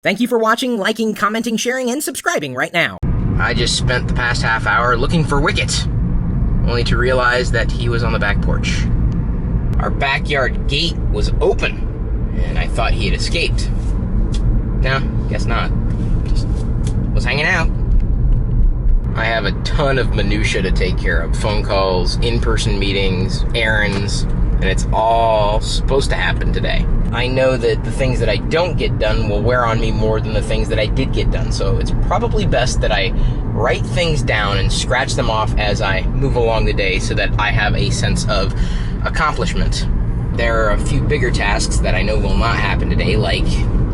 Thank you for watching, liking, commenting, sharing, and subscribing right now. I just spent the past half hour looking for Wicket, only to realize that he was on the back porch. Our backyard gate was open, and I thought he had escaped. No, guess not. Just was hanging out. I have a ton of minutia to take care of. Phone calls, in-person meetings, errands, and it's all supposed to happen today. I know that the things that I don't get done will wear on me more than the things that I did get done, so it's probably best that I write things down and scratch them off as I move along the day so that I have a sense of accomplishment. There are a few bigger tasks that I know will not happen today, like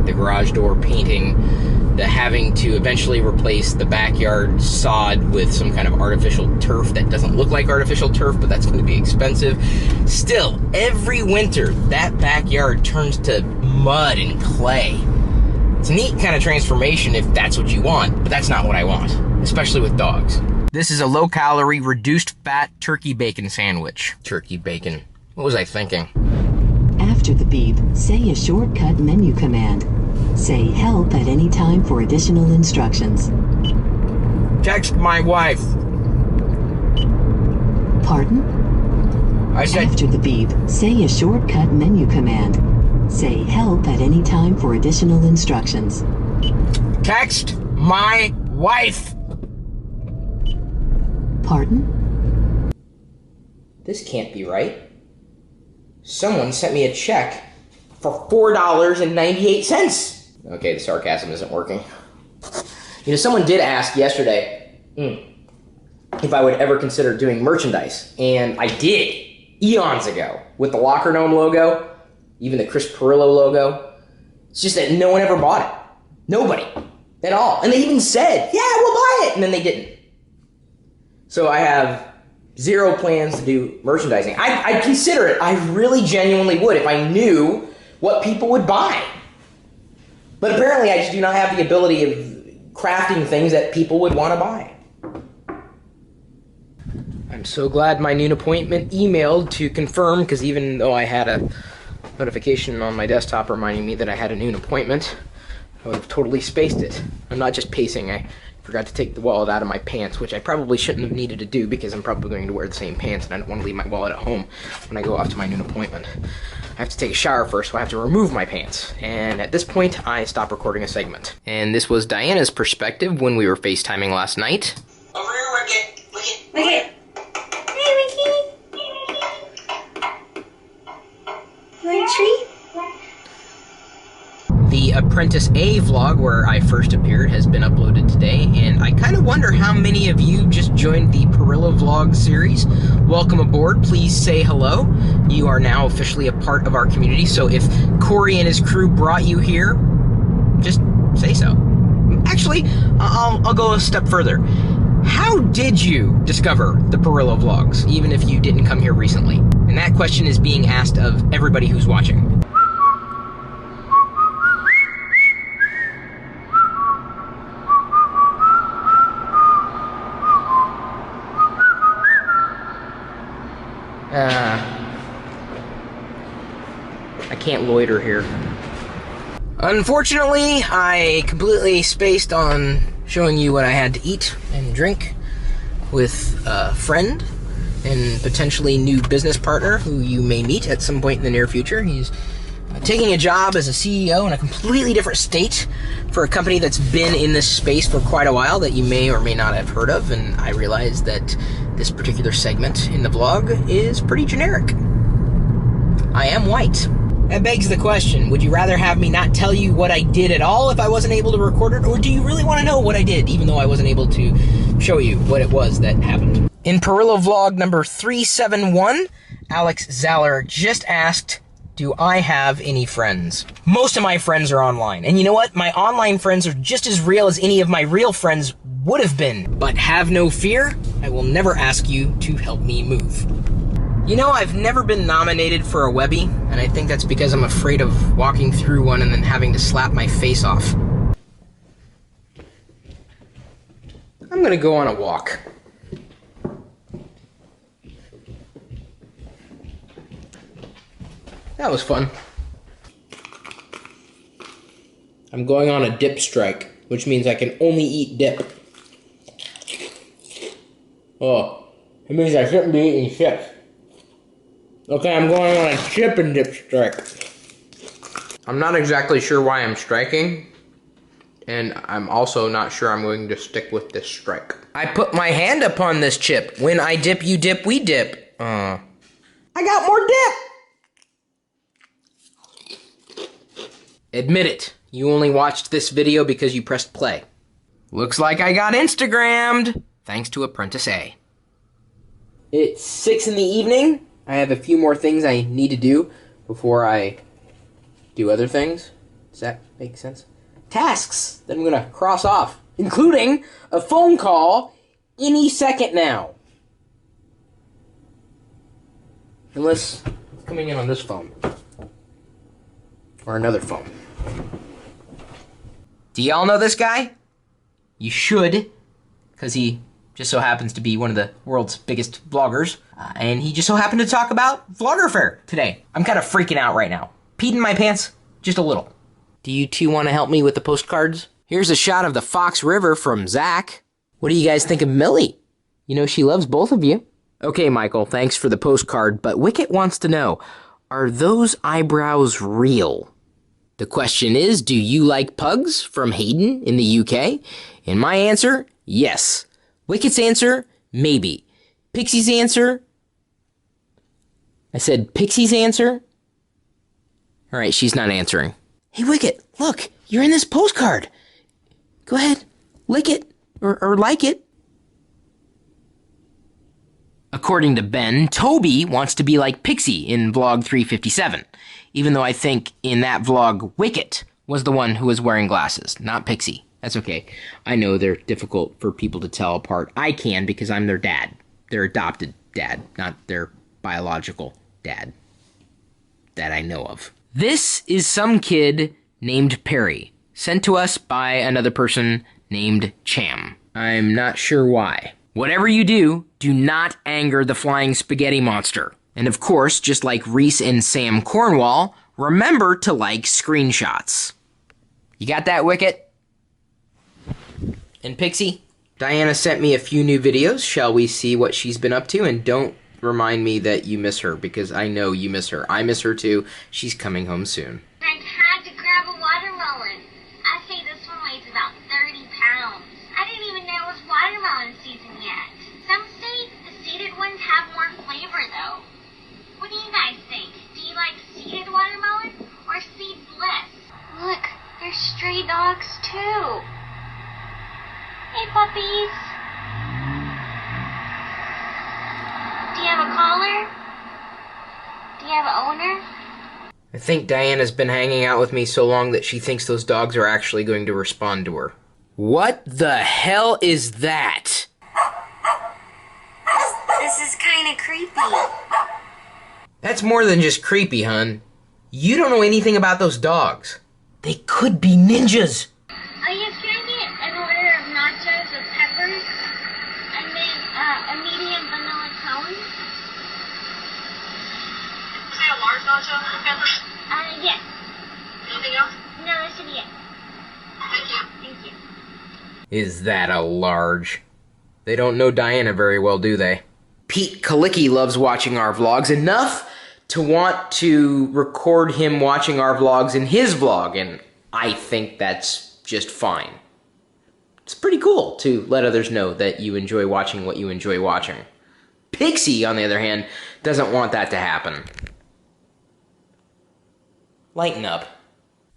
the garage door painting, the having to eventually replace the backyard sod with some kind of artificial turf that doesn't look like artificial turf, but that's going to be expensive. Still, every winter, that backyard turns to mud and clay. It's a neat kind of transformation if that's what you want, but that's not what I want, especially with dogs. This is a low-calorie, reduced-fat turkey bacon sandwich. Turkey bacon. What was I thinking? After the beep, say a shortcut menu command. Say help at any time for additional instructions. Text my wife. Pardon? I said... After the beep, say a shortcut menu command. Say help at any time for additional instructions. Text my wife. Pardon? This can't be right. Someone sent me a check for $4.98. Okay, the sarcasm isn't working. You know, someone did ask yesterday if I would ever consider doing merchandise, and I did, eons ago, with the Locker Gnome logo, even the Chris Pirillo logo. It's just that no one ever bought it. Nobody. At all. And they even said, yeah, we'll buy it, and then they didn't. So I have zero plans to do merchandising. I'd consider it. I really genuinely would if I knew what people would buy. But apparently I just do not have the ability of crafting things that people would want to buy. I'm so glad my noon appointment emailed to confirm, because even though I had a notification on my desktop reminding me that I had a noon appointment, I would have totally spaced it. I'm not just pacing, I forgot to take the wallet out of my pants, which I probably shouldn't have needed to do because I'm probably going to wear the same pants and I don't want to leave my wallet at home when I go off to my noon appointment. I have to take a shower first, so I have to remove my pants. And at this point, I stop recording a segment. And this was Diana's perspective when we were FaceTiming last night. Over here, Wicket! Wicket! Wicket! Hey, Wicket! Want a treat? The Apprentice A vlog, where I first appeared, has been uploaded today, and I kind of wonder how many of you just joined the Pirillo vlog series. Welcome aboard. Please say hello. You are now officially a part of our community, so if Corey and his crew brought you here, just say so. Actually, I'll go a step further. How did you discover the Pirillo vlogs, even if you didn't come here recently? And that question is being asked of everybody who's watching. I can't loiter here. Unfortunately, I completely spaced on showing you what I had to eat and drink with a friend and potentially new business partner who you may meet at some point in the near future. He's taking a job as a CEO in a completely different state for a company that's been in this space for quite a while that you may or may not have heard of, and I realized that this particular segment in the vlog is pretty generic. I am white. That begs the question, would you rather have me not tell you what I did at all if I wasn't able to record it, or do you really want to know what I did, even though I wasn't able to show you what it was that happened? In Pirillo vlog number 371, Alex Zeller just asked, do I have any friends? Most of my friends are online, and you know what? My online friends are just as real as any of my real friends would have been. But have no fear, I will never ask you to help me move. You know, I've never been nominated for a Webby, and I think that's because I'm afraid of walking through one and then having to slap my face off. I'm gonna go on a walk. That was fun. I'm going on a dip strike, which means I can only eat dip. Oh, it means I shouldn't be eating chips. Okay, I'm going on a chip and dip strike. I'm not exactly sure why I'm striking, and I'm also not sure I'm going to stick with this strike. I put my hand up on this chip. When I dip, you dip, we dip. I got more dip! Admit it, you only watched this video because you pressed play. Looks like I got Instagrammed, thanks to Apprentice A. It's 6 in the evening. I have a few more things I need to do before I do other things. Does that make sense? Tasks that I'm gonna cross off, including a phone call any second now. Unless it's coming in on this phone. Or another phone. Do y'all know this guy? You should, because he just so happens to be one of the world's biggest vloggers. And he just so happened to talk about Vlogger Fair today. I'm kind of freaking out right now. Peed in my pants, just a little. Do you two want to help me with the postcards? Here's a shot of the Fox River from Zach. What do you guys think of Millie? You know she loves both of you. Okay, Michael, thanks for the postcard, but Wicket wants to know, are those eyebrows real? The question is, do you like pugs from Hayden in the UK? And my answer, yes. Wicket's answer, maybe. Pixie's answer, I said Pixie's answer? Alright, she's not answering. Hey, Wicket, look, you're in this postcard. Go ahead, lick it, or like it. According to Ben, Toby wants to be like Pixie in vlog 357, even though I think in that vlog, Wicket was the one who was wearing glasses, not Pixie. That's okay. I know they're difficult for people to tell apart. I can because I'm their dad. Their adopted dad, not their biological dad that I know of. This is some kid named Perry, sent to us by another person named Cham. I'm not sure why. Whatever you do, do not anger the flying spaghetti monster. And of course, just like Reese and Sam Cornwall, remember to like screenshots. You got that, Wicket? And Pixie? Diana sent me a few new videos. Shall we see what she's been up to? And don't remind me that you miss her, because I know you miss her. I miss her too. She's coming home soon. I had to grab a watermelon. I say this one weighs about 30 pounds. I didn't even know it was watermelon season yet. Some say the seeded ones have more flavor though. What do you guys think? Do you like seeded watermelon or seedless? Look, there's stray dogs too. Hey puppies. Do you have a collar? Do you have an owner? I think Diana's been hanging out with me so long that she thinks those dogs are actually going to respond to her. What the hell is that? This is kind of creepy. That's more than just creepy, hun. You don't know anything about those dogs. They could be ninjas. Oh yes, can I get an order of nachos with peppers? And then a medium vanilla cone? Say a large nacho with peppers? Yes. Anything else? No, that should be it. Thank you. Thank you. Is that a large? They don't know Diana very well, do they? Pete Kalicki loves watching our vlogs enough to want to record him watching our vlogs in his vlog, and I think that's just fine. It's pretty cool to let others know that you enjoy watching what you enjoy watching. Pixie, on the other hand, doesn't want that to happen. Lighten up.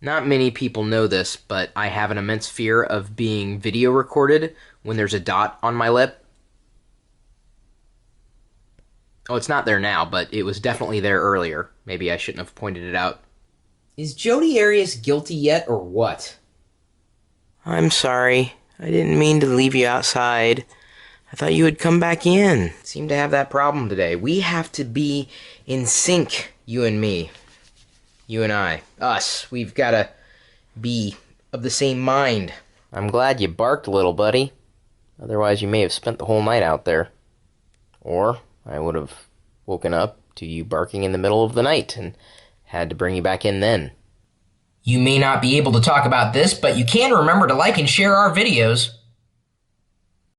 Not many people know this, but I have an immense fear of being video recorded when there's a dot on my lip. Oh, it's not there now, but it was definitely there earlier. Maybe I shouldn't have pointed it out. Is Jody Arias guilty yet, or what? I'm sorry. I didn't mean to leave you outside. I thought you would come back in. Seem to have that problem today. We have to be in sync, you and me. You and I. Us. We've got to be of the same mind. I'm glad you barked, little buddy. Otherwise, you may have spent the whole night out there. Or I would have woken up to you barking in the middle of the night and had to bring you back in then. You may not be able to talk about this, but you can remember to like and share our videos.